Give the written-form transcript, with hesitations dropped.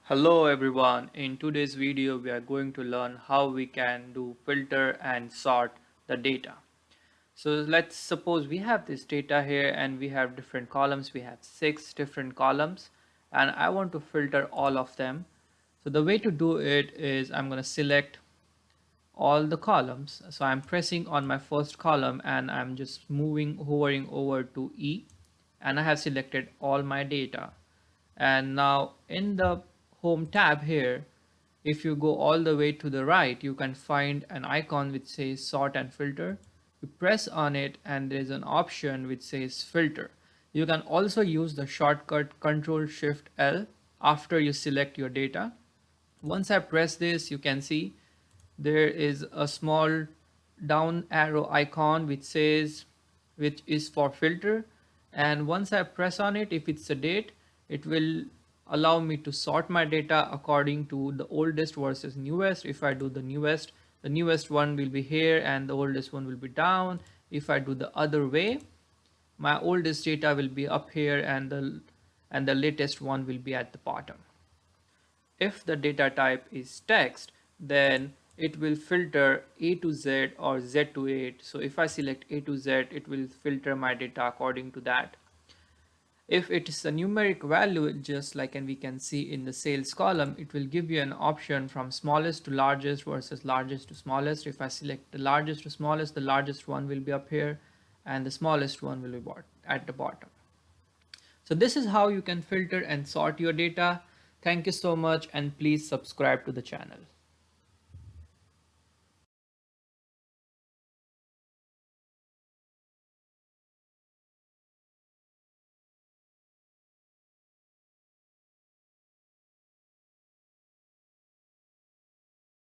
Hello everyone, in today's video we are going to learn how we can do filter and sort the data. So let's suppose we have this data here and we have different columns. We have 6 different columns and I want to filter all of them. So the way to do it is I'm going to select all the columns. So I'm pressing on my first column and I'm just hovering over to E, and I have selected all my data. And now in the home tab here, if you go all the way to the right, you can find an icon which says sort and filter. You press on it and there's an option which says filter. You can also use the shortcut Ctrl Shift L after you select your data. Once I press this, you can see there is a small down arrow icon which is for filter, and once I press on it, if it's a date, it will allow me to sort my data according to the oldest versus newest. If I do the newest one will be here and the oldest one will be down. If I do the other way, my oldest data will be up here and the latest one will be at the bottom. If the data type is text, then it will filter A to Z or Z to 8. So if I select A to Z, it will filter my data according to that. If it is a numeric value, just like and we can see in the sales column, it will give you an option from smallest to largest versus largest to smallest. If I select the largest to smallest, the largest one will be up here and the smallest one will be at the bottom. So this is how you can filter and sort your data. Thank you so much and please subscribe to the channel.